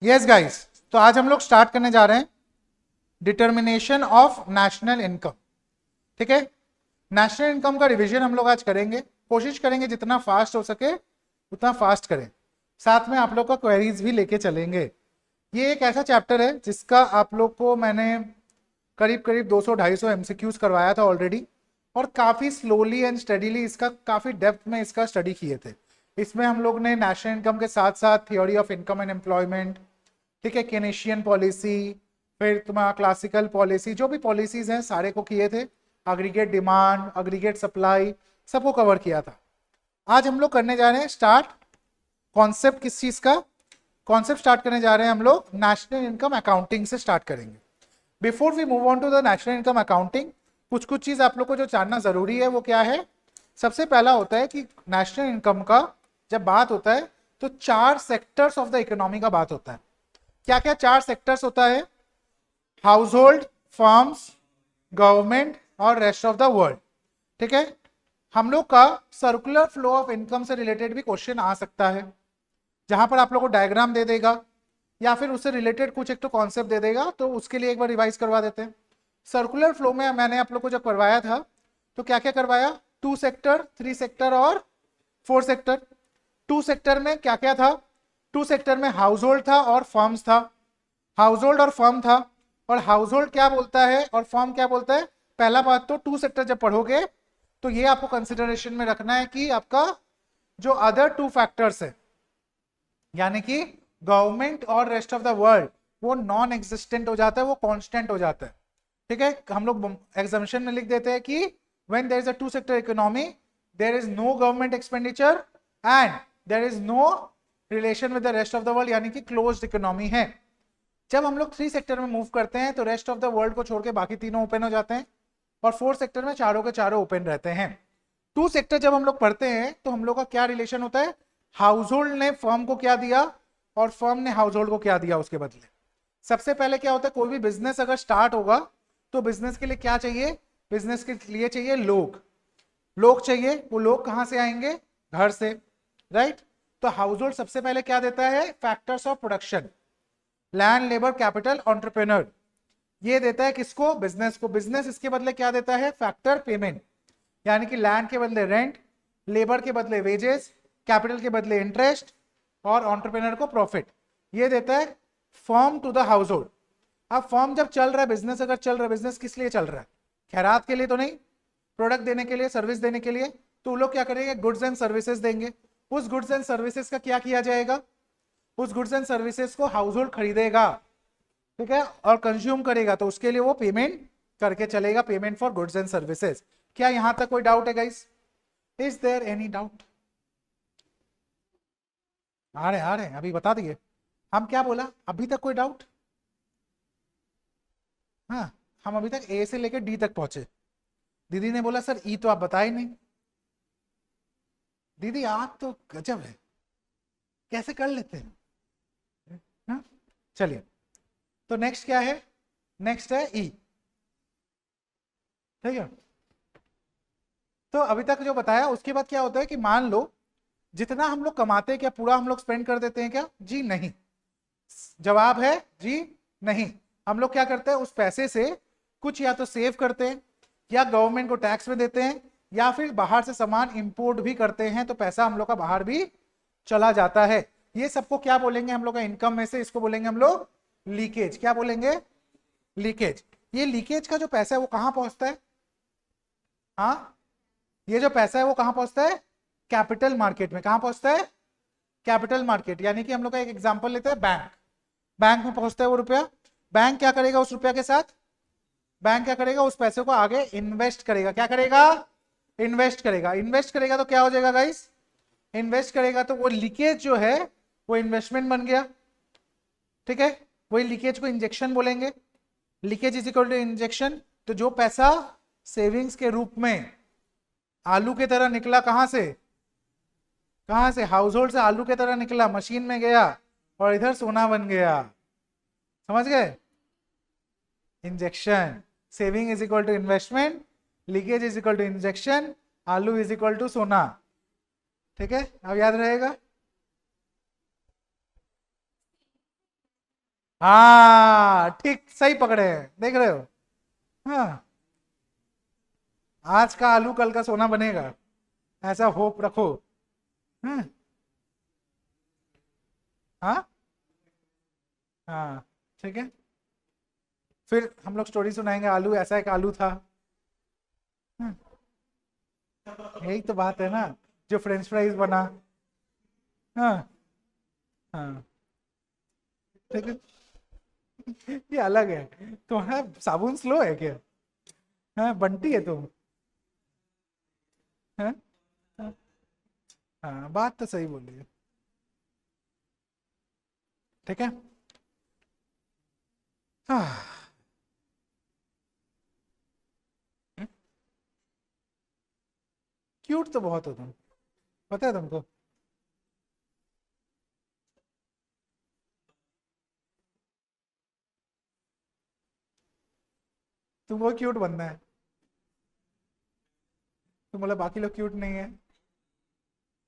Yes guys, तो आज हम लोग स्टार्ट करने जा रहे हैं डिटर्मिनेशन ऑफ नेशनल इनकम। ठीक है, नेशनल इनकम का रिवीजन हम लोग आज करेंगे। कोशिश करेंगे जितना फास्ट हो सके उतना फास्ट करें, साथ में आप लोग का क्वेरीज भी लेके चलेंगे। ये एक ऐसा चैप्टर है जिसका आप लोग को मैंने करीब करीब 200-250 एमसीक्यूज करवाया था ऑलरेडी, और काफ़ी स्लोली एंड स्टडीली इसका काफ़ी डेप्थ में इसका स्टडी किए थे। इसमें हम लोग ने नेशनल इनकम के साथ साथ theory of income and employment, ठीक है, केनेशियन पॉलिसी, फिर तुम्हारा क्लासिकल पॉलिसी, जो भी पॉलिसीज हैं सारे को किए थे। अग्रीगेट डिमांड, अग्रीगेट सप्लाई, सबको कवर किया था। आज हम लोग करने जा रहे हैं स्टार्ट कॉन्सेप्ट। किस चीज़ का कॉन्सेप्ट स्टार्ट करने जा रहे हैं हम लोग? नेशनल इनकम अकाउंटिंग से स्टार्ट करेंगे। Before we move on to the national income accounting, कुछ कुछ चीज़ आप लोग को जो जानना ज़रूरी है वो क्या है? सबसे पहला होता है कि नेशनल इनकम का जब बात होता है तो 4 सेक्टर्स ऑफ द इकोनॉमी का बात होता है। क्या क्या 4 सेक्टर्स होता है? हाउस होल्ड, फर्म्स, गवर्नमेंट और रेस्ट ऑफ द वर्ल्ड। ठीक है, हम लोग का सर्कुलर फ्लो ऑफ इनकम से रिलेटेड भी क्वेश्चन आ सकता है, जहां पर आप लोग को डायग्राम दे देगा या फिर उससे रिलेटेड कुछ एक तो कॉन्सेप्ट दे देगा, तो उसके लिए एक बार रिवाइज करवा देते हैं। सर्कुलर फ्लो में मैंने आप लोग को जब करवाया था तो क्या क्या करवाया? 2 सेक्टर, 3 सेक्टर और 4 सेक्टर। 2 सेक्टर में क्या क्या था? 2 सेक्टर में हाउस होल्ड था और फर्म्स था। हाउस होल्ड और फर्म था, और हाउस होल्ड क्या बोलता है और फर्म क्या बोलता है? पहला बात तो 2 सेक्टर जब पढ़ोगे तो ये आपको कंसिडरेशन में रखना है कि आपका जो अदर 2 फैक्टर्स है, यानी कि गवर्नमेंट और रेस्ट ऑफ द वर्ल्ड, वो नॉन एग्जिस्टेंट हो जाता है, वो कांस्टेंट हो जाता है। ठीक है, हम लोग एग्जामिनेशन में लिख देते हैं कि when there is a 2 sector economy there is no government expenditure and there is no relation with the rest of the world, यानी कि क्लोज्ड इकोनॉमी है। जब हम लोग 3 सेक्टर में मूव करते हैं तो रेस्ट ऑफ द वर्ल्ड को छोड़ के बाकी तीनों ओपन हो जाते हैं, और 4 सेक्टर में चारों के चारों ओपन रहते हैं। 2 सेक्टर जब हम लोग पढ़ते हैं तो हम लोग का क्या रिलेशन होता है? हाउस होल्ड ने फर्म को क्या दिया और फर्म ने हाउस होल्ड को क्या दिया उसके बदले। सबसे पहले क्या होता है? कोई भी बिजनेस अगर स्टार्ट होगा तो बिजनेस के लिए क्या चाहिए? बिजनेस के लिए चाहिए लोग। लोग चाहिए, वो लोग कहां से आएंगे? घर से, राइट। तो हाउस होल्ड सबसे पहले क्या देता है? Factors of production, land, labour, capital, entrepreneur. ये देता है किसको? बिजनेस को। बिजनेस इसके बदले क्या देता है? फैक्टर पेमेंट, यानी कि लैंड के बदले रेंट, लेबर के बदले वेजेस, कैपिटल के बदले इंटरेस्ट, और एंटरप्रेन्योर को प्रॉफिट। ये देता है firm to the household. अब फर्म जब चल रहा है, बिजनेस अगर चल रहा है, बिजनेस किस लिए चल रहा है? खैरात के लिए तो नहीं, प्रोडक्ट देने के लिए, सर्विस देने के लिए। तो वो लोग क्या करेंगे? गुड्स एंड सर्विसेज देंगे। उस गुड्स एंड सर्विसेज का क्या किया जाएगा? उस गुड्स एंड सर्विसेज को हाउस होल्ड खरीदेगा, ठीक है, और कंज्यूम करेगा, तो उसके लिए वो पेमेंट करके चलेगा, payment for goods and services. क्या यहां तक कोई डाउट है guys? Is there any doubt? आ रहे अभी बता दिए हम क्या बोला। अभी तक कोई डाउट? हाँ, हम अभी तक ए से लेकर डी तक पहुंचे। दीदी ने बोला सर ई तो आप बताए नहीं। दीदी आप तो गजब है, कैसे कर लेते हैं। हाँ? चलिए, तो नेक्स्ट क्या है? नेक्स्ट है ई। ठीक है, तो अभी तक जो बताया उसके बाद क्या होता है कि मान लो जितना हम लोग कमाते हैं क्या पूरा हम लोग स्पेंड कर देते हैं क्या? जी नहीं। जवाब है जी नहीं। हम लोग क्या करते हैं? उस पैसे से कुछ या तो सेव करते हैं, या गवर्नमेंट को टैक्स में देते हैं, या फिर बाहर से सामान इंपोर्ट भी करते हैं, तो पैसा हम लोग का बाहर भी चला जाता है। ये सबको क्या बोलेंगे हम लोग का? इनकम में से इसको बोलेंगे हम लोग लीकेज। क्या बोलेंगे? लीकेज। ये लीकेज का जो पैसा है वो कहां पहुंचता है? हाँ, ये जो पैसा है वो कहां पहुंचता है? कैपिटल मार्केट में। कहां पहुंचता है? Capital market. यानी कि हम लोग का एक एग्जांपल लेते हैं, बैंक। बैंक में पहुंचता है वो रुपया। बैंक क्या करेगा उस रुपया के साथ? बैंक क्या करेगा? उस पैसे को आगे इन्वेस्ट करेगा। क्या करेगा? इन्वेस्ट करेगा। इन्वेस्ट करेगा तो क्या हो जाएगा गाइस? इन्वेस्ट करेगा तो वो लीकेज जो है वो इन्वेस्टमेंट बन गया। ठीक है, वही लीकेज को इंजेक्शन बोलेंगे। Leakage is equal to injection. तो जो पैसा सेविंग्स के रूप में आलू की तरह निकला, कहां से? कहां से? हाउस होल्ड से आलू की तरह निकला, मशीन में गया और इधर सोना बन गया। समझ गए? Injection. Saving is equal to investment, leakage is equal to injection, आलू इज इक्वल टू सोना। ठीक है, अब याद रहेगा। हाँ ठीक, सही पकड़े हैं, देख रहे हो। हाँ, आज का आलू कल का सोना बनेगा, ऐसा होप रखो। हाँ हाँ हाँ, ठीक है। फिर हम लोग स्टोरी सुनाएंगे, आलू ऐसा एक आलू था। हाँ, यही तो बात है ना, जो फ्रेंच फ्राइज बना। हाँ हाँ, ठीक है। ये अलग है, तुम्हारा साबुन स्लो है क्या? हाँ, बंटी है तुम। हाँ हाँ, बात तो सही बोली है। ठीक है। हाँ, क्यूट तो बहुत हो तुम, पता है तुमको। तुमको क्यूट बनना है। तुम बोला बाकी लोग क्यूट नहीं है,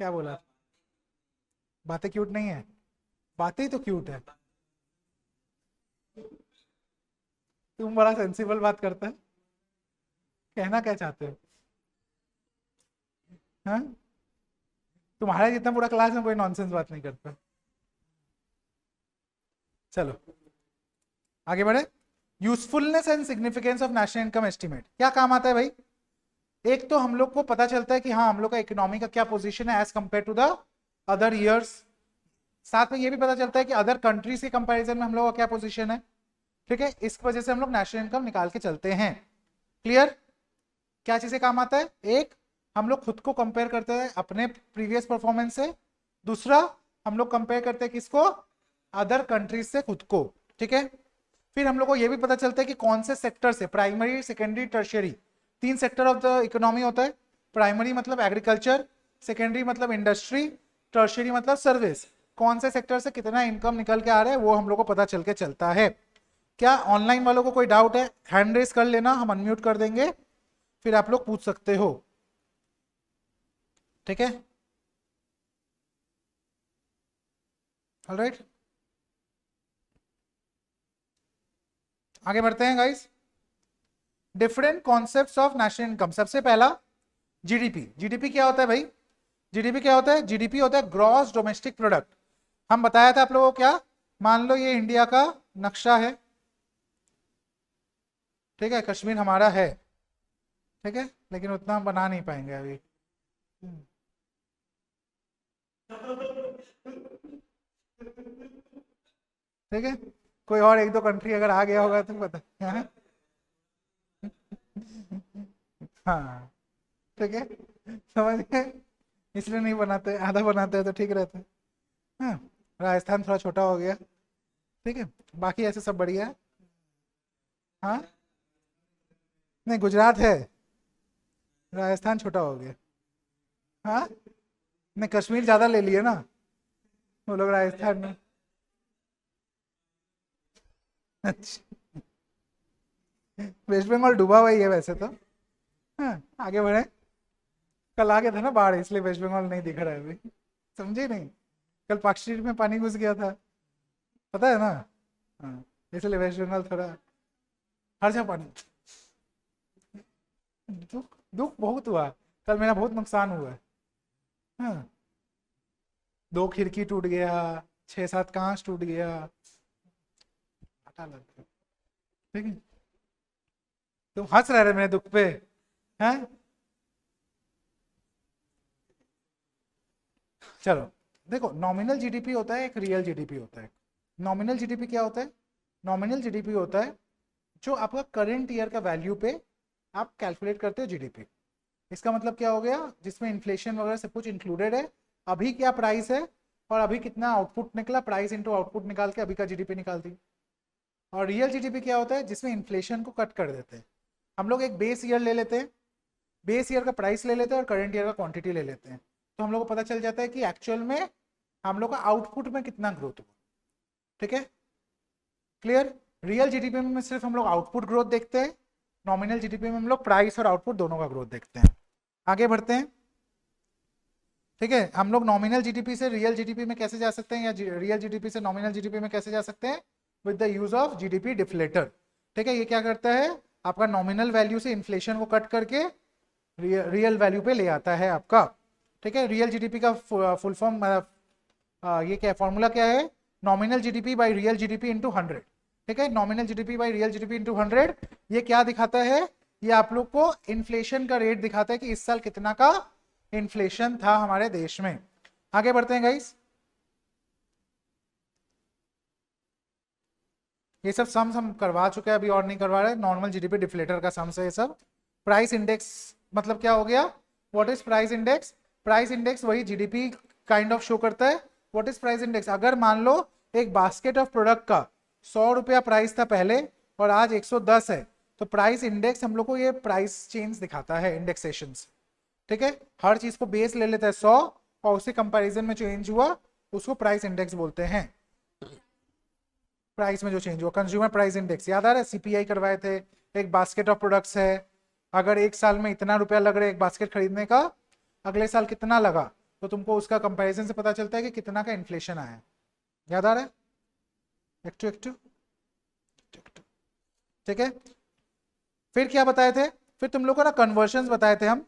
क्या बोला? बातें क्यूट नहीं है, बातें ही तो क्यूट है। तुम बड़ा सेंसिबल बात करता है, कहना क्या चाहते हो? हाँ, तुम्हारे जितना पूरा क्लास में कोई नॉनसेंस बात नहीं करता। चलो आगे बढ़े। Usefulness and significance of national income estimate क्या काम आता है भाई? एक तो हम लोग को पता चलता है कि हाँ हम लोग का इकोनॉमी का क्या पोजीशन है as compare to the other years. साथ में ये भी पता चलता है कि अदर कंट्रीज के कंपैरिजन में हम लोग का क्या पोजीशन है। ठीक है, इस वजह से हम लोग नेशनल इनकम निकाल के चलते हैं। क्लियर? क्या चीजें काम आता है? एक, हम लोग खुद को कंपेयर करते हैं अपने प्रीवियस परफॉर्मेंस से। दूसरा, हम लोग कंपेयर करते हैं किसको? अदर कंट्रीज से खुद को। ठीक है। फिर हम लोग को यह भी पता चलता है कि कौन से सेक्टर से, प्राइमरी सेकेंडरी टर्शियरी, तीन सेक्टर ऑफ द इकोनॉमी होता है। प्राइमरी मतलब एग्रीकल्चर, सेकेंडरी मतलब इंडस्ट्री, टर्शियरी मतलब सर्विस। कौन से सेक्टर से कितना इनकम निकल के आ रहा है वो हम लोग को पता चल के चलता है। क्या ऑनलाइन वालों को कोई डाउट है? हैंड रेस कर लेना, हम अनम्यूट कर देंगे, फिर आप लोग पूछ सकते हो। ठीक है, ऑलराइट, आगे बढ़ते हैं guys. Different concepts of national income. सबसे पहला जीडीपी। जीडीपी क्या होता है भाई? जीडीपी क्या होता है? जीडीपी होता है ग्रॉस डोमेस्टिक प्रोडक्ट। हम बताया था आप लोगों को क्या? मान लो ये इंडिया का नक्शा है, ठीक है, कश्मीर हमारा है, ठीक है, लेकिन उतना हम बना नहीं पाएंगे अभी। ठीक है, कोई और एक दो कंट्री अगर आ गया होगा तो पता। हाँ हाँ, ठीक है, समझ गए। इसलिए नहीं बनाते, आधा बनाते हैं तो ठीक रहता है। हाँ, राजस्थान थोड़ा छोटा हो गया, ठीक है, बाकी ऐसे सब बढ़िया है। हाँ, नहीं गुजरात है, राजस्थान छोटा हो गया। हाँ, नहीं कश्मीर ज्यादा ले लिए ना वो लोग राजस्थान में। अच्छा, वेस्ट बंगाल डूबा हुआ ही है वैसे तो। हाँ, आगे बढ़े। कल आ गया था ना बाढ़, इसलिए वेस्ट बंगाल नहीं दिख रहा है अभी, समझे नहीं? कल पार्कस्ट्रीट में पानी घुस गया था, पता है ना? हाँ, इसलिए वेस्ट बंगाल थोड़ा, हर जगह पानी। दुख, दुख बहुत हुआ, कल मेरा बहुत नुकसान हुआ है। हाँ, दो खिड़की टूट गया, छह सात कांच टूट गया, पता लग गया। ठीक है, तुम हंस रहे मेरे दुख पे। हैं? चलो देखो, नॉमिनल जीडीपी होता है, एक रियल जीडीपी होता है। नॉमिनल जीडीपी क्या होता है? नॉमिनल जीडीपी होता है जो आपका करंट ईयर का वैल्यू पे आप कैलकुलेट करते हो जीडीपी। इसका मतलब क्या हो गया? जिसमें इन्फ्लेशन वगैरह सब कुछ इंक्लूडेड है, अभी क्या प्राइस है और अभी कितना आउटपुट निकला, प्राइस इंटू आउटपुट निकाल के अभी का जीडीपी निकाल दी। और रियल जीडीपी क्या होता है? जिसमें इन्फ्लेशन को कट कर देते हैं। हम लोग एक बेस ईयर ले लेते हैं, बेस ईयर का प्राइस ले लेते हैं और करंट ईयर का क्वांटिटी ले लेते हैं, तो हम लोग को पता चल जाता है कि एक्चुअल में हम लोग का आउटपुट में कितना ग्रोथ हुआ। ठीक है, क्लियर? रियल जीडीपी में सिर्फ हम लोग आउटपुट ग्रोथ देखते हैं, नॉमिनल जीडीपी में हम लोग प्राइस और आउटपुट दोनों का ग्रोथ देखते हैं। आगे बढ़ते हैं। ठीक है, हम लोग नॉमिनल जीडीपी से रियल जीडीपी में कैसे जा सकते हैं, या रियल जीडीपी से नॉमिनल जीडीपी में कैसे जा सकते हैं? With the use of GDP deflator. ठीक है, ये क्या करता है, आपका नॉमिनल वैल्यू से इन्फ्लेशन को कट करके रियल वैल्यू पे ले आता है आपका। ठीक है, रियल जीडीपी का फुल फॉर्म ये क्या फॉर्मूला क्या है, nominal GDP by real GDP into 100। ठीक है, nominal GDP by real GDP into 100 ये क्या दिखाता है, ये आप लोग को इन्फ्लेशन का रेट दिखाता है कि इस साल कितना का इन्फ्लेशन था हमारे देश में। आगे बढ़ते हैं गाइस, ये सब सम्स हम करवा चुके हैं, अभी और नहीं करवा रहे। नॉर्मल जीडीपी डिफ्लेटर का सम्स है ये सब। प्राइस इंडेक्स मतलब क्या हो गया, what is price index, price index वही जीडीपी काइंड ऑफ शो करता है। व्हाट इज प्राइस इंडेक्स, अगर मान लो एक बास्केट ऑफ प्रोडक्ट का 100 रुपया प्राइस था पहले और आज 110 है, तो प्राइस इंडेक्स हम लोग को ये प्राइस चेंज दिखाता है इंडेक्सेशन से। ठीक है, हर चीज को बेस ले लेता है 100 और उसी कंपैरिजन में चेंज हुआ उसको प्राइस इंडेक्स बोलते हैं। प्राइस में जो चेंज हुआ, कंज्यूमर प्राइस इंडेक्स याद आ रहा है, सीपीआई करवाए थे। एक बास्केट ऑफ प्रोडक्ट्स है, अगर एक साल में इतना रुपया लग रहा है एक बास्केट खरीदने का, अगले साल कितना लगा, तो तुमको उसका कंपैरिजन से पता चलता है कि कितना का इन्फ्लेशन आया है। याद आ रहा है, एक टू। ठीक है, फिर क्या बताए थे, फिर तुम लोग को ना कन्वर्शंस बताए थे हम।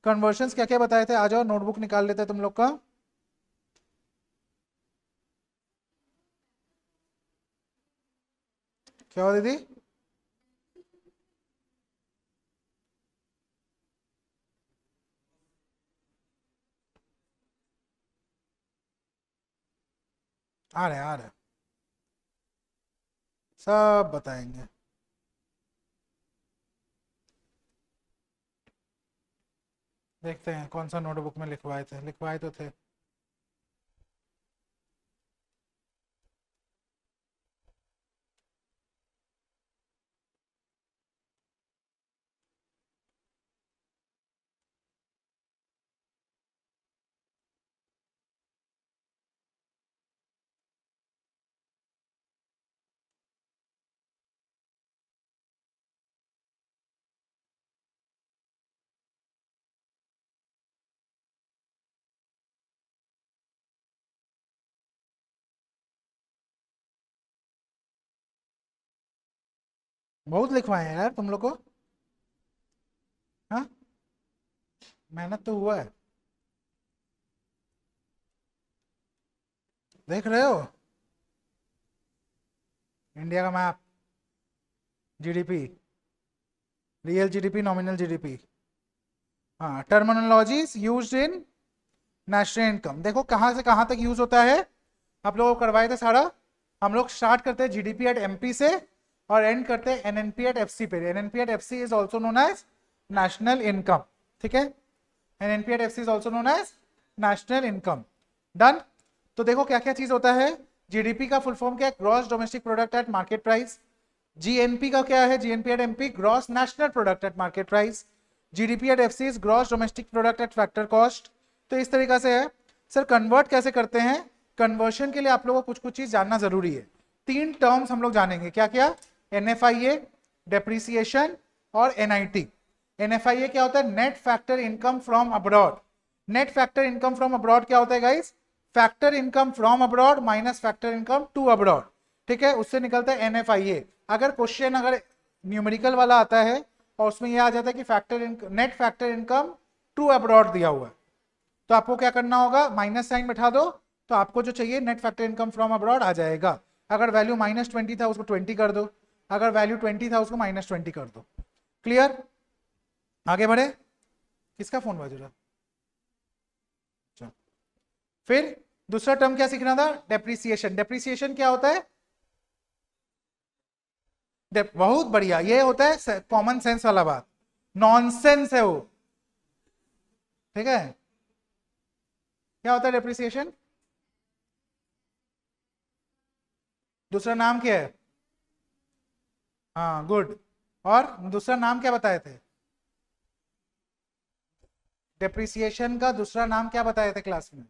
कन्वर्शंस क्या क्या बताए थे, आ जाओ नोटबुक निकाल लेते हैं तुम लोग का। क्या हो दीदी, आ रहे सब बताएंगे। देखते हैं कौन सा नोटबुक में लिखवाए तो थे। बहुत लिखवाए हैं यार तुम लोग को, हाँ मेहनत तो हुआ है, देख रहे हो इंडिया का map, GDP, real GDP, nominal GDP, हाँ terminologies used in national income. देखो कहाँ से कहाँ तक यूज होता है, आप लोगों को करवाए थे सारा। हम लोग स्टार्ट करते हैं जीडीपी एट एमपी से और एंड करते हैं एनएनपी एट एफसी पे। NNP at FC is also known as national income. ठीक है, NNP at FC is also known as national income. Done. तो देखो क्या क्या चीज होता है, जीडीपी का फुल फॉर्म क्या है, gross domestic product at market price. GNP का क्या है, GNP at MP gross national product at market price. GDP at FC is gross domestic product at factor cost. तो इस तरीका से है। सर कन्वर्ट कैसे करते हैं, कन्वर्शन के लिए आप लोगों को कुछ कुछ चीज जानना जरूरी है। 3 टर्म्स हम लोग जानेंगे, क्या क्या, एनएफआईए, डेप्रिसिएशन और एनआईटी। एनएफआईए क्या होता है, net factor income from abroad. Net factor income from abroad क्या होता है guys, factor income from abroad minus factor income to abroad. ठीक है, उससे निकलता है एनएफआईए। अगर क्वेश्चन अगर न्यूमेरिकल वाला आता है और उसमें यह आ जाता है कि factor net factor income to abroad दिया हुआ है, तो आपको क्या करना होगा, माइनस साइन बैठा दो, तो आपको जो चाहिए net factor income from abroad आ जाएगा। अगर वैल्यू -20 था उसको 20 कर दो, अगर वैल्यू 20 था उसको -20 कर दो। क्लियर, आगे बढ़े। किसका फोन बज रहा, फिर दूसरा टर्म क्या सीखना था, डेप्रिसिएशन। डेप्रिसिएशन क्या होता है, बहुत बढ़िया, ये होता है कॉमन सेंस वाला बात, नॉनसेंस है वो। ठीक है, क्या होता है डेप्रिसिएशन, दूसरा नाम क्या है, हाँ गुड, और दूसरा नाम क्या बताए थे, डेप्रिसिएशन का दूसरा नाम क्या बताए थे क्लास में,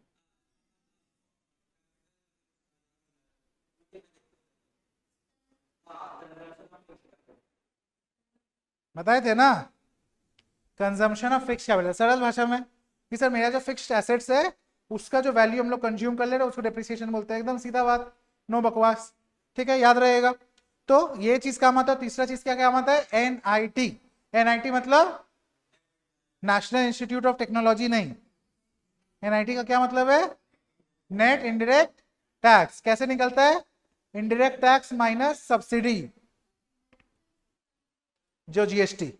बताए थे ना, कंजम्पशन ऑफ फिक्स्ड कैपिटल। सरल भाषा में कि सर मेरा जो फिक्स्ड एसेट्स है उसका जो वैल्यू हम लोग कंज्यूम कर ले रहे हैं उसको डेप्रिसिएशन बोलते हैं। एकदम सीधा बात, नो बकवास। ठीक है, याद रहेगा। तो ये चीज काम आता है। तीसरा चीज क्या काम आता है? एनआईटी। एनआईटी मतलब नेशनल इंस्टीट्यूट ऑफ टेक्नोलॉजी नहीं। एनआईटी का क्या मतलब है? Net indirect tax. कैसे निकलता है? इनडायरेक्ट टैक्स माइनस सब्सिडी, जो जीएसटी।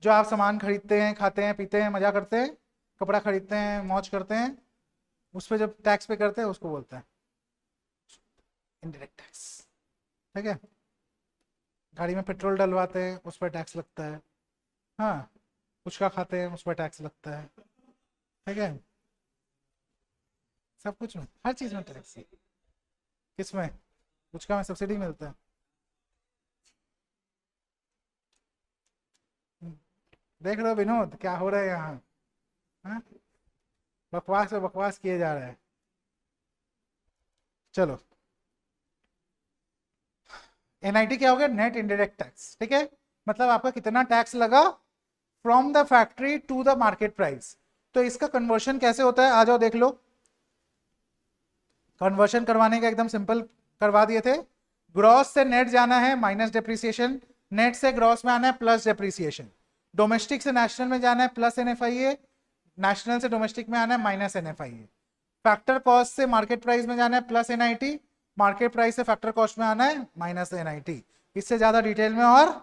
जो आप सामान खरीदते हैं, खाते हैं, पीते हैं, मजा करते हैं, कपड़ा खरीदते हैं, मौज करते हैं, उस पर जब टैक्स पे करते हैं उसको बोलते हैं इनडायरेक्ट टैक्स। ठीक है, गाड़ी में पेट्रोल डलवाते हैं उस पर टैक्स लगता है। हाँ, पुचका खाते हैं उस पर टैक्स लगता है। ठीक है, सब कुछ में, हर चीज में टैक्स। किस में? पुचका में सब्सिडी मिलता है। देख रहे हो विनोद क्या हो रहा है यहाँ? हाँ? बकवास पे बकवास किए जा रहे हैं। चलो, एनआईटी क्या हो गया? Net indirect tax. ठीक है, मतलब आपका कितना टैक्स लगा from the factory to the market price. तो इसका कन्वर्शन कैसे होता है? आ जाओ देख लो। कन्वर्शन करवाने का एकदम सिंपल करवा दिए थे। ग्रॉस से नेट जाना है माइनस डेप्रिसिएशन, नेट से ग्रॉस में आना है प्लस डेप्रिसिएशन, डोमेस्टिक से नेशनल में जाना है प्लस एनएफआईए, नेशनल से डोमेस्टिक में आना है माइनस एनएफआईए, फैक्टर कॉस्ट से मार्केट प्राइस में जाना है प्लस एनआईटी, मार्केट प्राइस से फैक्टर कॉस्ट में आना है माइनस एनआईटी। इससे ज्यादा डिटेल में और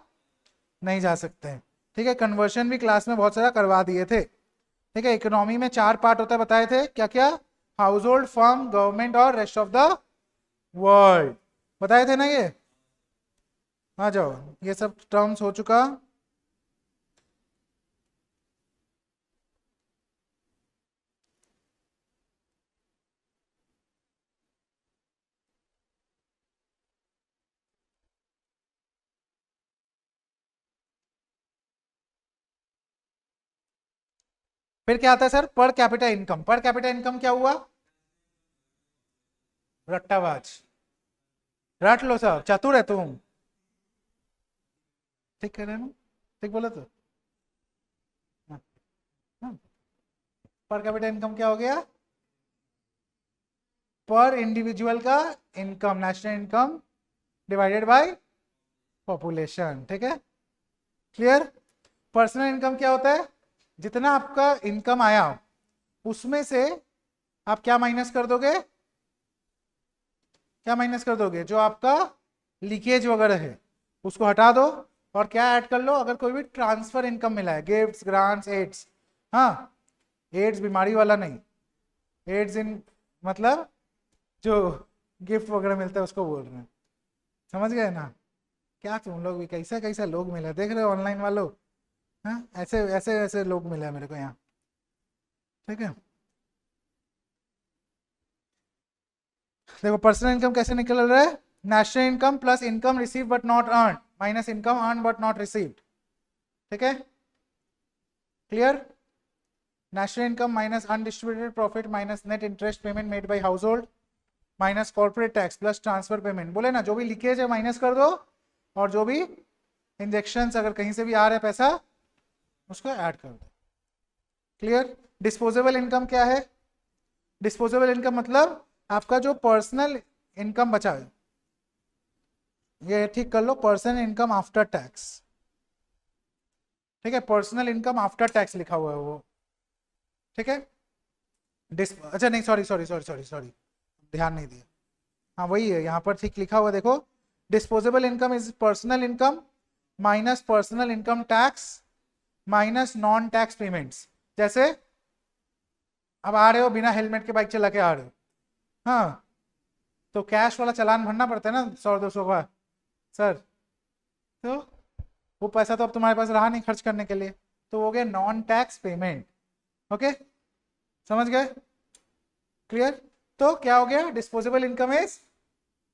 नहीं जा सकते हैं। ठीक है, कन्वर्शन भी क्लास में बहुत सारा करवा दिए थे। ठीक है, इकोनॉमी में 4 पार्ट होता है, बताए थे क्या क्या? हाउस होल्ड, फर्म, गवर्नमेंट और रेस्ट ऑफ द वर्ल्ड, बताए थे ना ये? आ जाओ, ये सब टर्म्स हो चुका। फिर क्या आता है sir? Per capita income. Per capita income क्या हुआ? रट्टाबाज, रट लो सब, चतुर है तुम। ठीक कह रहे हो ना? ठीक बोला तो। हाँ, हाँ। पर कैपिटा इनकम क्या हो गया? पर इंडिविजुअल का income, national income divided by population. ठीक है, क्लियर? पर्सनल इनकम क्या होता है? जितना आपका इनकम आया उसमें से आप क्या माइनस कर दोगे? क्या माइनस कर दोगे? जो आपका लीकेज वगैरह है उसको हटा दो, और क्या ऐड कर लो? अगर कोई भी ट्रांसफर इनकम मिला है, गिफ्ट्स, ग्रांट्स, एड्स। हाँ, एड्स बीमारी वाला नहीं, एड्स इन मतलब जो गिफ्ट वगैरह मिलता है उसको बोल रहे हैं। समझ गए ना? क्या तुम लोग भी कैसा कैसा लोग मिले, देख रहे हो ऑनलाइन वालों? हाँ, ऐसे ऐसे ऐसे लोग मिले मेरे को यहाँ। ठीक है, देखो पर्सनल इनकम कैसे निकल रहा है? National income plus income receive but not earn minus income earn but not received. ठीक है, clear? National income minus undistributed profit minus net interest payment made by house hold minus corporate tax plus transfer payment. बोले ना, जो भी leakage है minus कर दो, और जो भी इंजेक्शन अगर कहीं से भी आ रहा है पैसा उसको ऐड कर दो। क्लियर? डिस्पोजेबल इनकम क्या है? डिस्पोजेबल इनकम मतलब आपका जो पर्सनल इनकम बचा है, ये ठीक कर लो, पर्सनल इनकम आफ्टर टैक्स। ठीक है, पर्सनल इनकम आफ्टर टैक्स लिखा हुआ है वो। ठीक है, अच्छा नहीं, sorry sorry sorry sorry sorry, ध्यान नहीं दिया। हाँ वही है, यहाँ पर ठीक लिखा हुआ देखो, disposable income is personal income minus personal income tax minus non tax payments. जैसे अब आ रहे हो बिना हेलमेट के बाइक चला के आ रहे हो, हाँ, तो कैश वाला चालान भरना पड़ता है ना 100-200 का सर, तो वो पैसा तो अब तुम्हारे पास रहा नहीं खर्च करने के लिए, तो हो गया नॉन टैक्स पेमेंट। ओके, समझ गए? क्लियर? तो क्या हो गया? Disposable income is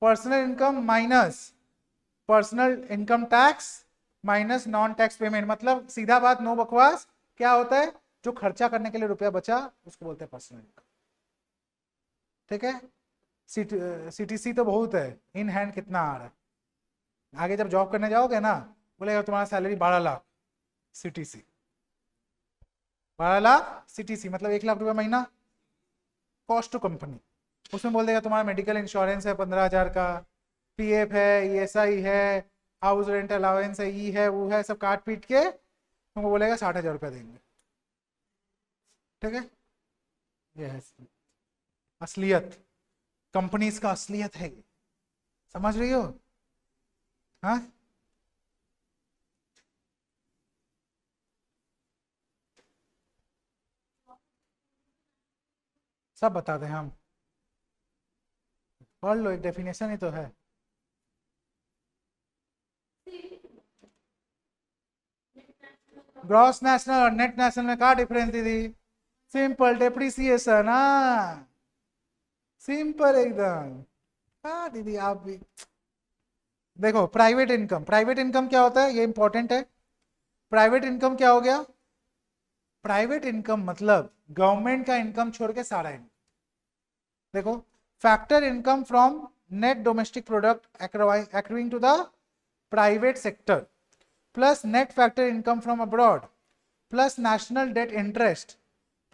personal income minus personal income tax minus non tax payment. मतलब सीधा बात, नो बकवास, क्या होता है? जो खर्चा करने के लिए रुपया बचा उसको बोलते हैं पर्सनल इनकम। ठीक है, सीटीसी तो बहुत है, इन हैंड कितना आ रहा है? आगे जब जॉब करने जाओगे ना, बोलेगा तुम्हारा salary 12 lakh CTC, 12 lakh CTC मतलब 1 लाख रुपया महीना कॉस्ट टू कंपनी। उसमें बोल देगा तुम्हारा मेडिकल इंश्योरेंस है 15,000 का, पीएफ है, ईएसआई है, हाउस रेंट अलाउंस है, ई है, वो है, सब काट पीट के तुमको बोलेगा 60,000 रुपया देंगे। ठीक है, ये है असलियत, कंपनीज का असलियत है ये। समझ रही हो? हाँ, सब बता दें हम, पढ़ लो, एक डेफिनेशन ही तो है। ग्रॉस नेशनल और नेट नेशनल में क्या डिफरेंस दीदी? Simple depreciation. हाँ, सिंपल एकदम। हाँ दीदी, आप भी देखो, प्राइवेट इनकम, प्राइवेट इनकम क्या होता है, ये इंपॉर्टेंट है। प्राइवेट इनकम क्या हो गया? प्राइवेट इनकम मतलब गवर्नमेंट का इनकम छोड़ के सारा इनकम। देखो, factor income from net domestic product accruing to the private sector plus net factor income from abroad plus national debt interest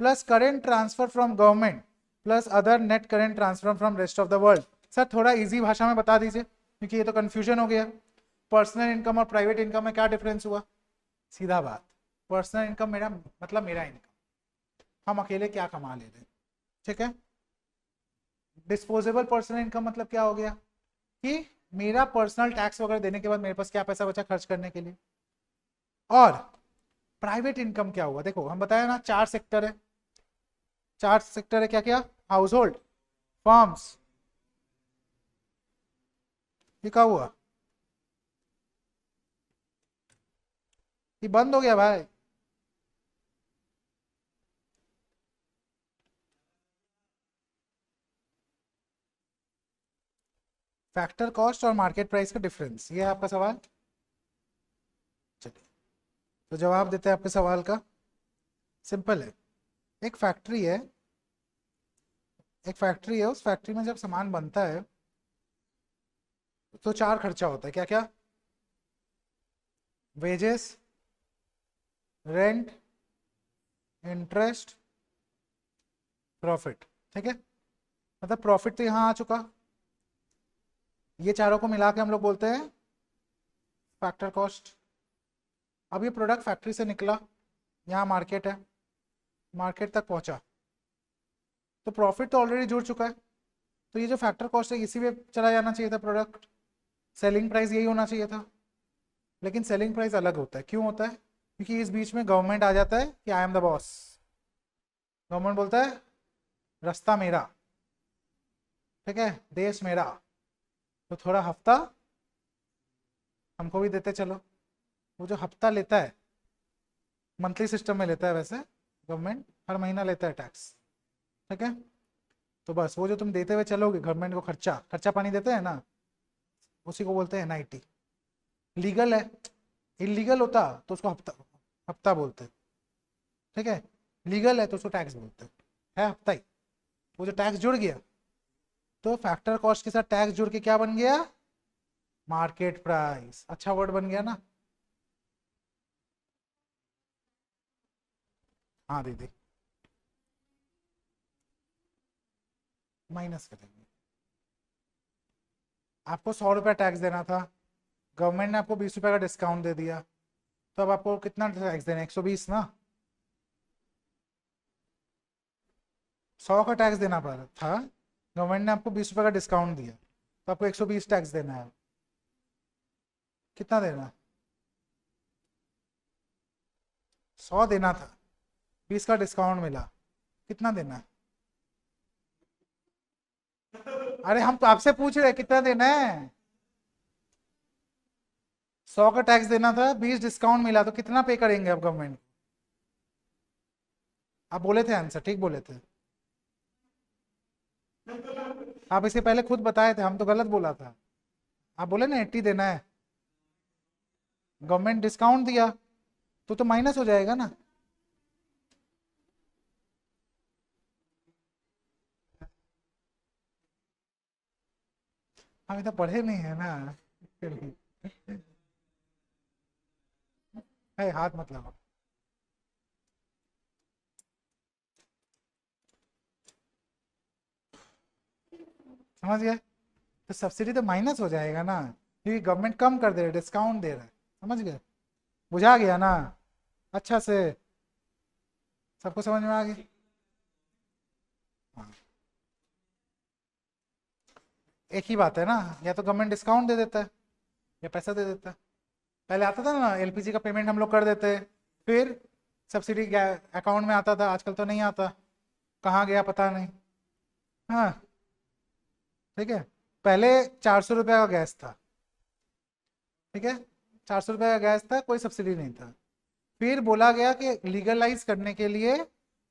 plus current transfer from government plus other net current transfer from rest of the world. Sir थोड़ा easy भाषा में बता दीजिए, क्योंकि ये तो confusion हो गया। पर्सनल इनकम और प्राइवेट इनकम में क्या डिफरेंस हुआ? सीधा बात, पर्सनल इनकम मेरा मतलब मेरा इनकम, हम अकेले क्या कमा ले रहे हैं। ठीक है। डिस्पोजेबल पर्सनल इनकम मतलब क्या हो गया कि मेरा पर्सनल टैक्स वगैरह देने के बाद मेरे पास क्या पैसा बचा खर्च करने के लिए। और प्राइवेट इनकम क्या हुआ? देखो, हम बताया ना, चार सेक्टर है। चार सेक्टर है, क्या क्या? हाउस होल्ड, फर्म्स, ये क्या हुआ? ये बंद हो गया भाई। फैक्टर कॉस्ट और मार्केट प्राइस का डिफरेंस, ये है आपका सवाल। चलिए, तो जवाब देते हैं आपके सवाल का। सिंपल है, एक फैक्ट्री है, एक फैक्ट्री है, उस फैक्ट्री में जब सामान बनता है तो चार खर्चा होता है। क्या क्या? Wages, rent, interest, profit. ठीक है, मतलब प्रॉफिट तो यहाँ आ चुका, ये चारों को मिला के हम लोग बोलते हैं फैक्टर कॉस्ट। अब ये प्रोडक्ट फैक्ट्री से निकला, यहाँ मार्केट है, मार्केट तक पहुँचा, तो प्रॉफिट तो ऑलरेडी जुड़ चुका है, तो ये जो फैक्टर कॉस्ट है इसी में चला जाना चाहिए था प्रोडक्ट। सेलिंग प्राइस यही होना चाहिए था, लेकिन सेलिंग प्राइस अलग होता है। क्यों होता है? क्योंकि इस बीच में गवर्नमेंट आ जाता है कि I am the boss. Government बोलता है रास्ता मेरा, ठीक है, देश मेरा, तो थोड़ा हफ्ता हमको भी देते चलो। वो जो हफ्ता लेता है, मंथली सिस्टम में लेता है वैसे गवर्नमेंट, हर महीना लेता है टैक्स। ठीक है, तो बस वो जो तुम देते हुए चलोगे गवर्नमेंट को, खर्चा खर्चा पानी देते हैं ना, उसी को बोलते हैं एनआईटी। लीगल है, इलीगल होता तो उसको हफ्ता, हफ्ता बोलते हैं। ठीक है, लीगल है तो उसको टैक्स बोलते हैं, है हफ्ता ही। वो जो टैक्स जुड़ गया, तो फैक्टर कॉस्ट के साथ टैक्स जुड़ के क्या बन गया? Market price. अच्छा वर्ड बन गया ना? हाँ दीदी, माइनस करेंगे। आपको 100 रुपया टैक्स देना था, गवर्नमेंट ने आपको 20 रुपये का डिस्काउंट दे दिया, तो अब आपको कितना टैक्स देना है? 120 ना। 100 का टैक्स देना पड़ा था, गवर्नमेंट ने आपको 20 रुपये का डिस्काउंट दिया, तो आपको 120 टैक्स देना है। कितना देना है? 100 देना था, 20 का डिस्काउंट मिला, कितना देना है? अरे हम तो आपसे पूछ रहे हैं कितना देना है। 100 का टैक्स देना था, 20 डिस्काउंट मिला, तो कितना पे करेंगे आप गवर्नमेंट? आप बोले थे आंसर, ठीक बोले थे। आप इससे पहले खुद बताए थे, हम तो गलत बोला था। आप बोले ना 80 देना है, गवर्नमेंट डिस्काउंट दिया, तो माइनस हो जाएगा ना। हम इतना पढ़े नहीं है ना। है, हाथ मत लगाओ। समझ गए? तो सब्सिडी तो माइनस हो जाएगा ना, क्योंकि गवर्नमेंट कम कर दे रहा है, डिस्काउंट दे रहा है। समझ गए? बुझा गया ना अच्छा से? सबको समझ में आ गया? हाँ, एक ही बात है ना, या तो गवर्नमेंट डिस्काउंट दे देता है या पैसा दे देता है। पहले आता था ना एलपीजी का पेमेंट हम लोग कर देते, फिर सब्सिडी अकाउंट में आता था, आजकल तो नहीं आता, कहाँ गया पता नहीं। हाँ, ठीक है। पहले 400 रुपये का गैस था, ठीक है, 400 रुपये का गैस था, कोई सब्सिडी नहीं था। फिर बोला गया कि लीगलाइज करने के लिए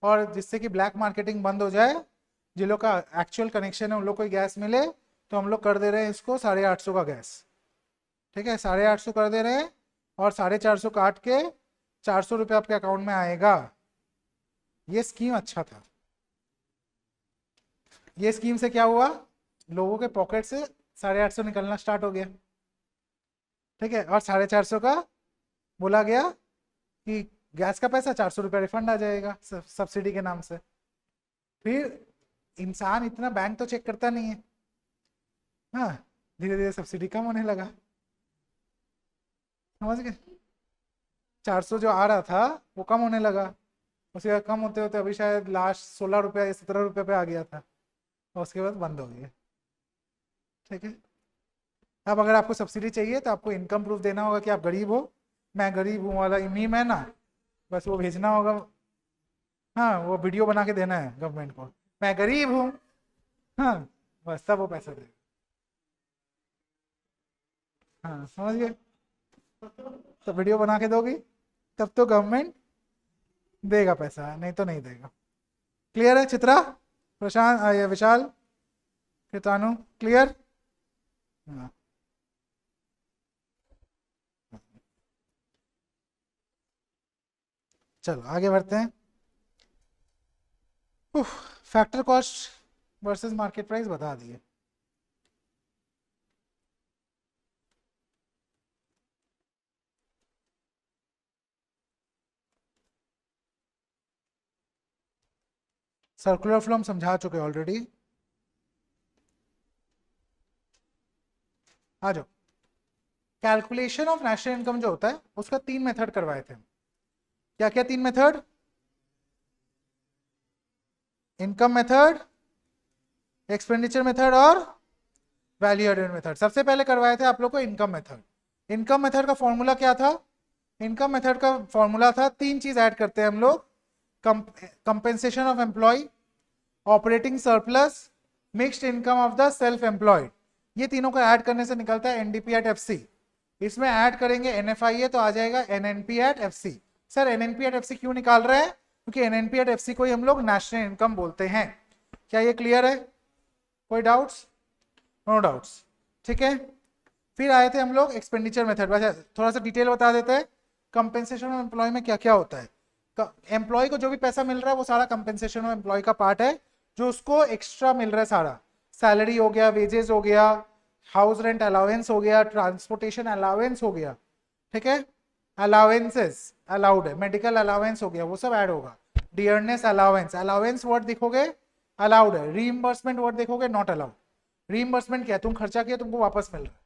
और जिससे कि ब्लैक मार्केटिंग बंद हो जाए, जिन लोग का एक्चुअल कनेक्शन है उन लोग को गैस मिले, तो हम लोग कर दे रहे हैं इसको 850 का गैस। ठीक है, 850 कर दे रहे हैं और 450 काट के 400 रुपये आपके अकाउंट में आएगा। ये स्कीम अच्छा था। ये स्कीम से क्या हुआ, लोगों के पॉकेट से 850 निकलना स्टार्ट हो गया। ठीक है, और 450 का बोला गया कि गैस का पैसा 400 रुपये रिफंड आ जाएगा सब्सिडी के नाम से। फिर इंसान इतना बैंक तो चेक करता नहीं है। हाँ, धीरे धीरे सब्सिडी कम होने लगा। समझ गए? 400 जो आ रहा था वो कम होने लगा, उसके बाद कम होते होते अभी शायद लास्ट 16 रुपये या 17 रुपये पे आ गया था, और उसके बाद बंद हो गया। ठीक है, अब अगर आपको सब्सिडी चाहिए तो आपको इनकम प्रूफ देना होगा कि आप गरीब हो। मैं गरीब हूँ वाला मीम है ना, बस वो भेजना होगा। हाँ, वो वीडियो बना के देना है गवर्नमेंट को, मैं गरीब हूँ। हाँ, बस तब वो पैसा देगा। हाँ, समझ गए? तो वीडियो बना के दोगी तब तो गवर्नमेंट देगा पैसा, नहीं तो नहीं देगा। क्लियर है चित्रा? प्रशांत, ये विशाल, कृतानु, क्लियर? हाँ। चलो आगे बढ़ते हैं। Factor cost versus market price बता दिए। सर्कुलर फ्लो हम समझा चुके ऑलरेडी। आ जाओ। कैलकुलेशन ऑफ नेशनल इनकम जो होता है उसका 3 मेथड करवाए थे। क्या क्या 3 method? Income method, expenditure method और वैल्यू एडेड मेथड। सबसे पहले करवाए थे आप लोग को इनकम मेथड। इनकम मेथड का फॉर्मूला क्या था? इनकम मेथड का फॉर्मूला था, 3 चीज ऐड करते हैं हम लोग, compensation of employ, operating surplus, mixed income of the self employed. ये तीनों को ऐड करने से निकलता है एनडीपी एट एफसी। इसमें ऐड करेंगे एनएफआईए तो आ जाएगा NNP at FC. Sir NNP at FC क्यों निकाल रहे हैं? क्योंकि एनएनपी एट एफसी को ही हम लोग नेशनल इनकम बोलते हैं। क्या ये क्लियर है? कोई डाउट्स? No doubts. ठीक है, फिर आए थे हम लोग एक्सपेंडिचर मेथड। वैसे थोड़ा सा डिटेल बता देते हैं। कंपेंसेशन ऑफ एम्प्लॉय में क्या क्या होता है? एम्प्लॉय को जो भी पैसा मिल रहा है वो सारा कंपेंसेशन ऑफ एम्प्लॉय का पार्ट है, जो उसको एक्स्ट्रा मिल रहा है सारा। सैलरी हो गया, वेजेस हो गया, हाउस रेंट अलाउंस हो गया, ट्रांसपोर्टेशन अलाउंस हो गया। ठीक है, अलाउंसेस अलाउड है, मेडिकल अलाउंस हो गया, वो सब ऐड होगा। डियरनेस अलाउंस, अलाउंस वर्ड देखोगे अलाउड है, रीइंबर्समेंट वर्ड देखोगे नॉट अलाउड। रीइंबर्समेंट क्या है? तुम खर्चा किया तुमको वापस मिल रहा है,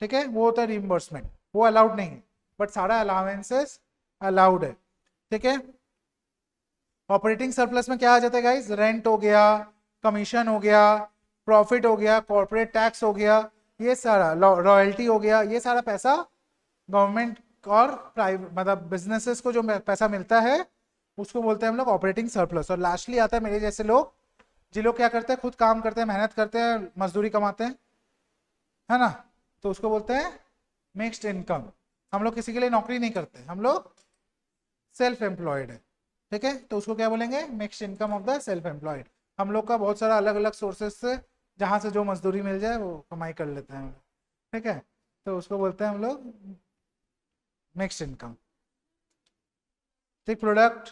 ठीक है, वो होता है रीइंबर्समेंट, वो अलाउड नहीं है। बट सारा अलाउंसेस अलाउड है। ठीक है, ऑपरेटिंग सरप्लस में क्या आ जाता है गाइस? रेंट हो गया, कमीशन हो गया, प्रॉफिट हो गया, कॉर्पोरेट टैक्स हो गया, ये सारा रॉयल्टी हो गया, ये सारा पैसा गवर्नमेंट और प्राइवेट मतलब बिजनेसेस को जो पैसा मिलता है उसको बोलते हैं हम लोग ऑपरेटिंग सरप्लस। और लास्टली आता है मेरे जैसे लोग, जिन लोग क्या करते हैं, खुद काम करते हैं, मेहनत करते हैं, मजदूरी कमाते हैं, है ना, तो उसको बोलते हैं मिक्स्ड इनकम। हम लोग किसी के लिए नौकरी नहीं करते, हम लोग सेल्फ एम्प्लॉयड है। ठीक है, तो उसको क्या बोलेंगे? Mixed income of the self employed. हम लोग का बहुत सारा अलग अलग सोर्सेस से जहाँ से जो मजदूरी मिल जाए वो कमाई कर लेते हैं हम लोग। ठीक है, तो उसको बोलते हैं हम लोग मिक्स्ड इनकम। ठीक, product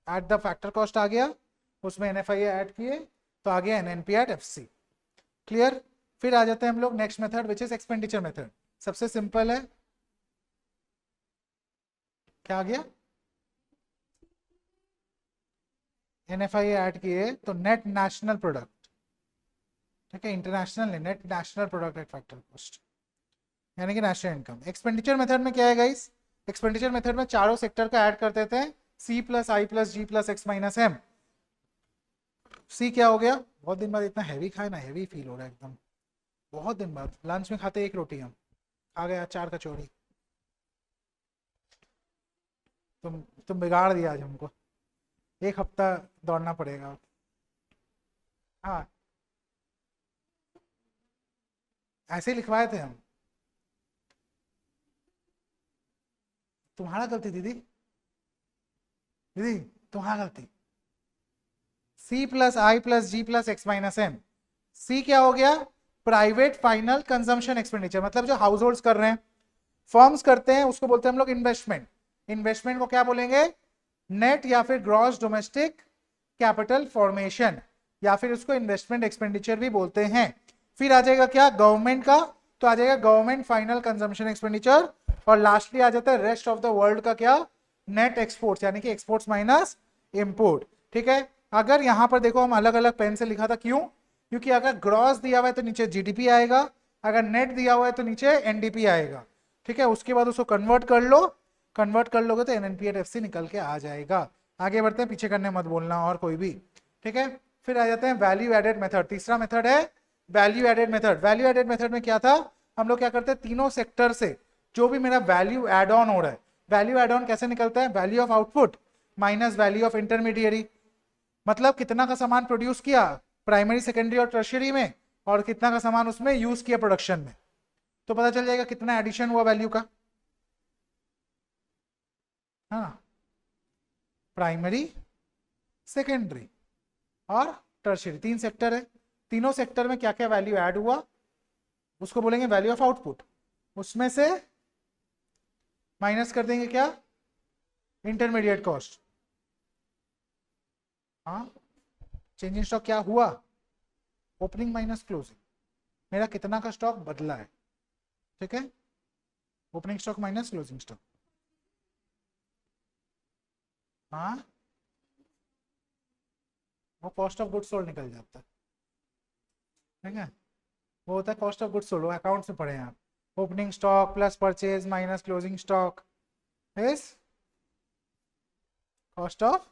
at the factor cost आ गया, उसमें एनएफआई ऐड किए तो आ गया एनएनपी एट एफसी। क्लियर? फिर आ जाते हैं हम लोग next method which is expenditure method. सबसे सिंपल है, क्या आ गया? एनएफआई ऐड किए तो नेट नेशनल प्रोडक्ट, ठीक है, international net national product at factor cost, यानी कि नेशनल इनकम। एक्सपेंडिचर मेथड में क्या है गाइस, एक्सपेंडिचर मेथड में चारों सेक्टर का ऐड कर देते हैं, सी प्लस आई प्लस जी प्लस एक्स माइनस एम। सी क्या हो गया, बहुत दिन बाद इतना हैवी खाए ना, हैवी फील हो रहा है एकदम, बहुत दिन बाद। लंच में खाते एक रोटी, हम आ गया 4 कचौड़ी। तुम बिगाड़ दिया आज हमको, एक हफ्ता दौड़ना पड़ेगा। हाँ, ऐसे ही लिखवाए थे हम। तुम्हारा गलती दीदी, दीदी तुम्हारा गलती। सी प्लस आई प्लस जी प्लस एक्स माइनस एम। सी क्या हो गया, प्राइवेट फाइनल कंजम्पशन एक्सपेंडिचर, मतलब जो हाउस होल्ड कर रहे हैं, फर्म्स करते हैं, उसको बोलते हैं हम लोग इन्वेस्टमेंट। इन्वेस्टमेंट को क्या बोलेंगे, नेट या फिर ग्रॉस डोमेस्टिक कैपिटल फॉर्मेशन, या फिर उसको इन्वेस्टमेंट एक्सपेंडिचर भी बोलते हैं। फिर आ जाएगा क्या, गवर्नमेंट का, तो आ जाएगा गवर्नमेंट फाइनल कंजम्पशन एक्सपेंडिचर। और लास्टली आ जाता है रेस्ट ऑफ द वर्ल्ड का क्या, नेट एक्सपोर्ट्स, यानी कि एक्सपोर्ट्स माइनस इंपोर्ट। ठीक है, अगर यहां पर देखो हम अलग अलग पेन से लिखा था, क्यों, क्योंकि अगर ग्रॉस दिया हुआ है तो नीचे जीडीपी आएगा, अगर नेट दिया हुआ है तो नीचे एनडीपी आएगा। ठीक है, उसके बाद उसको कन्वर्ट कर लो, कन्वर्ट कर लोगे तो एनएनपीएफसी निकल के आ जाएगा। आगे बढ़ते हैं, पीछे करने मत बोलना और कोई भी। ठीक है, फिर आ जाते हैं वैल्यू एडेड मेथड। तीसरा मेथड है value added method. Value added method में क्या था, हम लोग क्या करते हैं, तीनों सेक्टर से जो भी मेरा वैल्यू एड ऑन हो रहा है, वैल्यू एड ऑन कैसे निकलता है, value of output minus value of intermediary. मतलब कितना का सामान प्रोड्यूस किया प्राइमरी सेकेंडरी और टर्शियरी में, और कितना का सामान उसमें यूज किया प्रोडक्शन में, तो पता चल जाएगा कितना एडिशन हुआ वैल्यू का। हाँ, प्राइमरी सेकेंडरी और टर्शियरी, 3 सेक्टर है, तीनों सेक्टर में क्या क्या वैल्यू ऐड हुआ उसको बोलेंगे वैल्यू ऑफ आउटपुट। उसमें से माइनस कर देंगे क्या, इंटरमीडिएट कॉस्ट। हाँ, चेंज इन स्टॉक क्या हुआ, ओपनिंग माइनस क्लोजिंग, मेरा कितना का स्टॉक बदला है। ठीक है, opening stock minus closing stock. हाँ, वो कॉस्ट ऑफ गुड्स सोल्ड निकल जाता है। ठीक है, वो होता है कॉस्ट ऑफ गुड्स सोल्ड, वो अकाउंट में पढ़े हैं आप, opening stock plus purchase minus closing stock is cost of,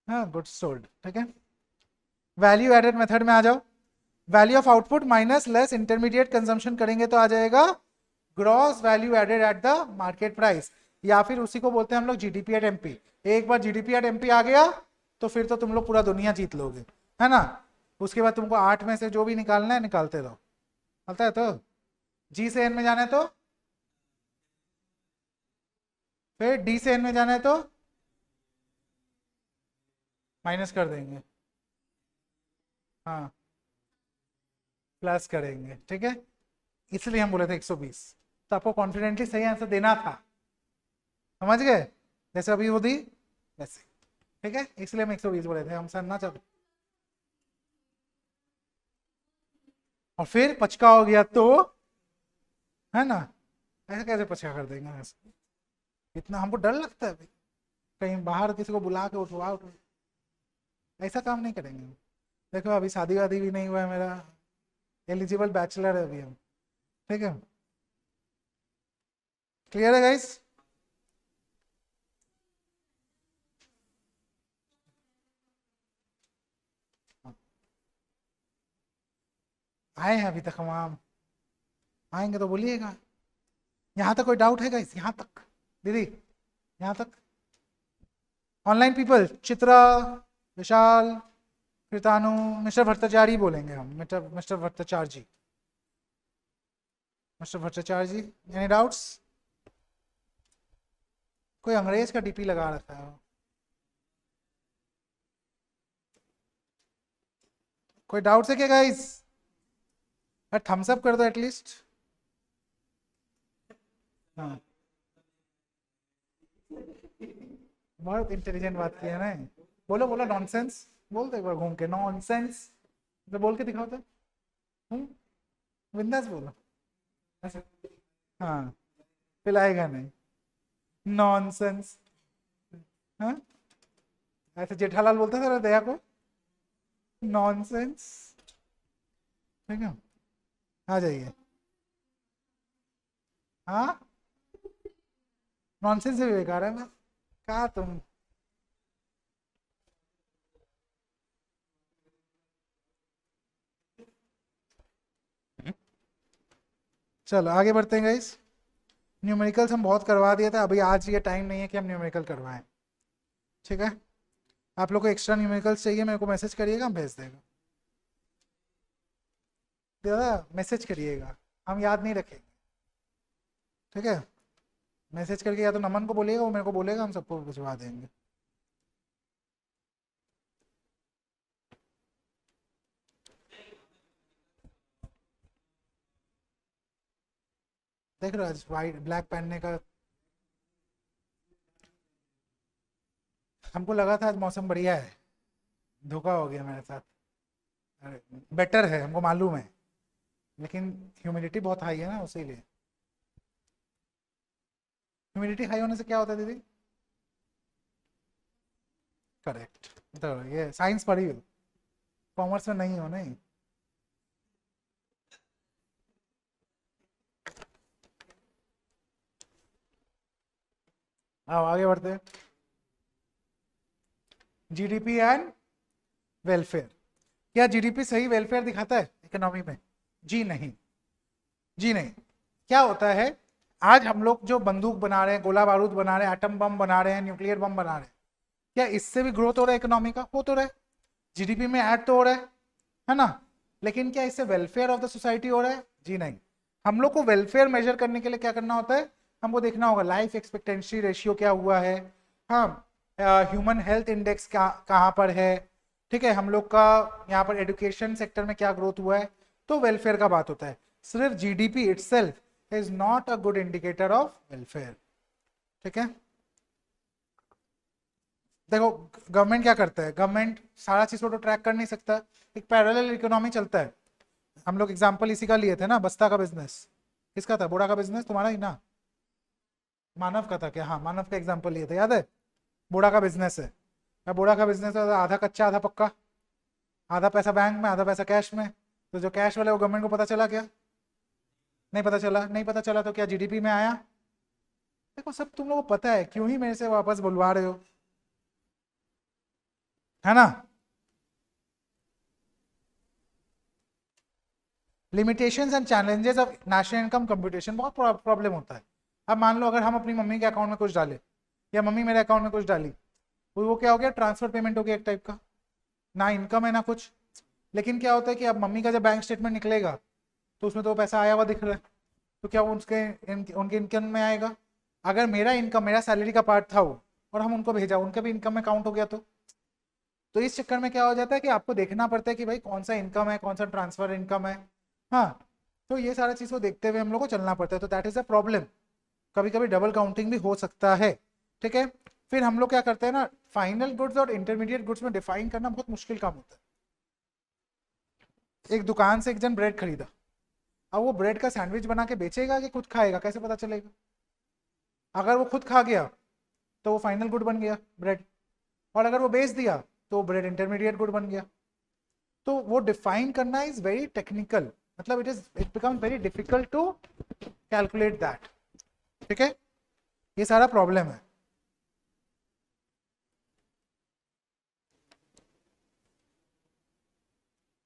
हाँ, गुड्स सोल्ड। ठीक है, वैल्यू एडेड मेथड में आ जाओ, value of output minus less intermediate consumption करेंगे तो आ जाएगा gross value added at the market price, या फिर उसी को बोलते हैं हम लोग जीडीपी एट एमपी। एक बार जीडीपी एट एमपी आ गया तो फिर तो तुम लोग पूरा दुनिया जीत लोगे, है ना। उसके बाद तुमको 8 में से जो भी निकालना है निकालते रहो, आता है तो। जी से एन में जाना है तो, फिर डी से एन में जाना है तो माइनस कर देंगे, हाँ, प्लस करेंगे। ठीक है, इसलिए हम बोले थे 120, तो आपको कॉन्फिडेंटली सही आंसर देना था, समझ गए, जैसे अभी वो दी वैसे। ठीक है, इसलिए हम 120 बोले थे, हम सर ना चल। और फिर पचका हो गया तो, है ना, ऐसे कैसे पचका कर देंगे ऐसे, इतना हमको डर लगता है भाई, कहीं बाहर किसी को बुला के उठवा उठ, ऐसा काम नहीं करेंगे। देखो अभी शादी वादी भी नहीं हुआ है मेरा, एलिजिबल बैचलर है अभी हम। ठीक है, क्लियर है गाइस। आए हैं अभी तक हम, आएंगे तो बोलिएगा। यहाँ तक कोई डाउट है गाइस, यहाँ तक दीदी, यहाँ तक। ऑनलाइन पीपल, चित्रा, विशाल, कृतानु, मिस्टर भट्टाचार्य बोलेंगे हम, मिस्टर भट्टाचार्य जी, मिस्टर भट्टाचार्य जी, एनी डाउट्स। कोई अंग्रेज का डीपी लगा रखा है, कोई डाउट्स है क्या गाइस, थम्स अप कर दो एटलीस्ट। हाँ, बहुत इंटेलिजेंट बात की है ना, बोलो बोलो नॉनसेंस, बोल दो एक बार घूम के नॉनसेंस, तो बोल के दिखाओ तो, बिंदास बोलो ऐसे। हाँ, पिलाएगा नहीं, नॉनसेंस। हाँ, ऐसे जेठालाल बोलते थे दया को, नॉनसेंस, ठीक है, आ जाइए। हाँ, नॉनसेंस से भी बेकार है मैं, कहा तुम। चलो आगे बढ़ते हैं गाइस। न्यूमेरिकल्स हम बहुत करवा दिए थे, अभी आज ये टाइम नहीं है कि हम न्यूमेरिकल करवाएं, ठीक है। आप लोग को एक्स्ट्रा न्यूमेरिकल्स चाहिए, मेरे को मैसेज करिएगा, हम भेज देगा। दादा मैसेज करिएगा, हम याद नहीं रखेंगे, ठीक है। मैसेज करके या तो नमन को बोलिएगा, वो मेरे को बोलेगा, हम सबको भिजवा देंगे। देख रहे हो आज वाइट ब्लैक पहनने का, हमको लगा था आज मौसम बढ़िया है, धोखा हो गया मेरे साथ। अरे बेटर है हमको मालूम है, लेकिन ह्यूमिडिटी बहुत हाई है ना, उसीलिए। ह्यूमिडिटी हाई होने से क्या होता है दीदी? करेक्ट, तो ये साइंस पढ़ी हो, कॉमर्स में नहीं हो नहीं। आओ आगे बढ़ते हैं। GDP and welfare. क्या जीडीपी सही वेलफेयर दिखाता है इकोनॉमी में? जी नहीं, जी नहीं। क्या होता है, आज हम लोग जो बंदूक बना रहे हैं, गोला बारूद बना रहे हैं, एटम बम बना रहे हैं, न्यूक्लियर बम बना रहे हैं, क्या इससे भी ग्रोथ हो रहा है इकोनॉमी का? हो तो रहा है, जीडीपी में ऐड तो हो रहा है ना। लेकिन क्या इससे वेलफेयर ऑफ द सोसाइटी हो रहा है? जी नहीं। हम लोग को वेलफेयर मेजर करने के लिए क्या करना होता है, हमको देखना होगा लाइफ एक्सपेक्टेंसी रेशियो क्या हुआ है, हाँ, ह्यूमन हेल्थ इंडेक्स कहाँ पर है, ठीक है, हम लोग का यहाँ पर एजुकेशन सेक्टर में क्या ग्रोथ हुआ है, तो वेलफेयर का बात होता है। सिर्फ GDP itself is not a good indicator of welfare, ठीक है। देखो गवर्नमेंट क्या करता है, गवर्नमेंट सारा चीज को तो ट्रैक कर नहीं सकता, एक पैरेलल इकोनॉमी चलता है। हम लोग एग्जांपल इसी का लिए थे ना, बस्ता का बिजनेस किसका था? बोरा का बिजनेस तुम्हारा ही ना, मानव का था क्या? हाँ, मानव का एग्जांपल लिए थे, याद है? बोरा का बिजनेस है, अब बोरा का बिजनेस है, आधा कच्चा आधा पक्का, आधा पैसा बैंक में आधा पैसा कैश में, तो जो कैश वाले वो गवर्नमेंट को पता चला क्या? नहीं पता चला, नहीं पता चला तो क्या जीडीपी में आया? देखो सब तुम लोगों को पता है, क्यों ही मेरे से वापस बुलवा रहे हो, है ना। Limitations and challenges of national income computation, बहुत प्रॉब्लम होता है। अब मान लो अगर हम अपनी मम्मी के अकाउंट में कुछ डाले, या मम्मी मेरे अकाउंट में कुछ डाली, तो वो क्या हो गया? ट्रांसफर पेमेंट हो गया एक टाइप का, ना इनकम है ना कुछ। लेकिन क्या होता है कि अब मम्मी का जब बैंक स्टेटमेंट निकलेगा तो उसमें तो पैसा आया हुआ दिख रहा है, तो क्या वो उनके इनकम में आएगा? अगर मेरा इनकम, मेरा सैलरी का पार्ट था वो, और हम उनको भेजा, उनका भी इनकम में काउंट हो गया, तो इस चक्कर में क्या हो जाता है कि आपको देखना पड़ता है कि भाई कौन सा इनकम है, कौन सा ट्रांसफर इनकम है, हाँ। तो ये सारा चीज़ को देखते हुए हम लोग को चलना पड़ता है, तो दैट इज अ प्रॉब्लम। कभी कभी डबल काउंटिंग भी हो सकता है, ठीक है। फिर हम लोग क्या करते हैं ना, फाइनल गुड्स और इंटरमीडिएट गुड्स में डिफाइन करना बहुत मुश्किल काम होता है। एक दुकान से एक जन ब्रेड खरीदा, अब वो ब्रेड का सैंडविच बना के बेचेगा कि खुद खाएगा, कैसे पता चलेगा? अगर वो खुद खा गया तो वो फाइनल गुड बन गया ब्रेड, और अगर वो बेच दिया तो ब्रेड इंटरमीडिएट गुड बन गया। तो वो डिफाइन करना इज वेरी टेक्निकल, मतलब it become very difficult to calculate that, ठीक है। ये सारा प्रॉब्लम है।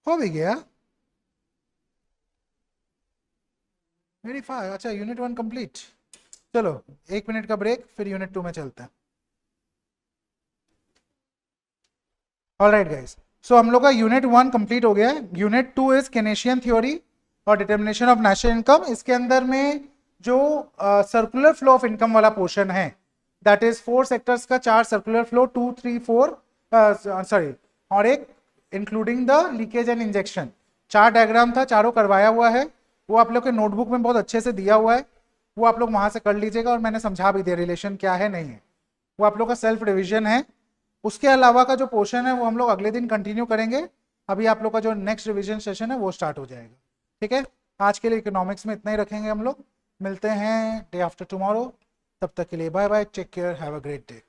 हो भी गया वेरी फास्ट। अच्छा यूनिट 1 कंप्लीट, चलो 1 मिनट का ब्रेक, फिर यूनिट 2 में चलते हैं। ऑलराइट गाइस, सो हम लोग का यूनिट 1 कंप्लीट हो गया है। यूनिट 2 इज केनेशियन थ्योरी और डिटर्मिनेशन ऑफ नेशनल इनकम। इसके अंदर में जो सर्कुलर फ्लो ऑफ इनकम वाला पोर्शन है, दैट इज 4 सेक्टर्स का 4 सर्कुलर फ्लो, 2 3 4 सॉरी, और एक including the leakage and injection. 4 diagram था, चारों करवाया हुआ है, वो आप लोग के नोटबुक में बहुत अच्छे से दिया हुआ है, वो आप लोग वहां से कर लीजिएगा, और मैंने समझा भी दिया रिलेशन क्या है नहीं है, वो आप लोग का सेल्फ रिविजन है। उसके अलावा का जो पोर्शन है वो हम लोग अगले दिन कंटिन्यू करेंगे। अभी आप लोग का जो नेक्स्ट रिवीजन सेशन है वो स्टार्ट हो जाएगा, ठीक है। आज के लिए इकोनॉमिक्स में इतना ही रखेंगे हम लोग, मिलते हैं डे आफ्टर टुमारो, तब तक के लिए bye bye, take care, have a great day.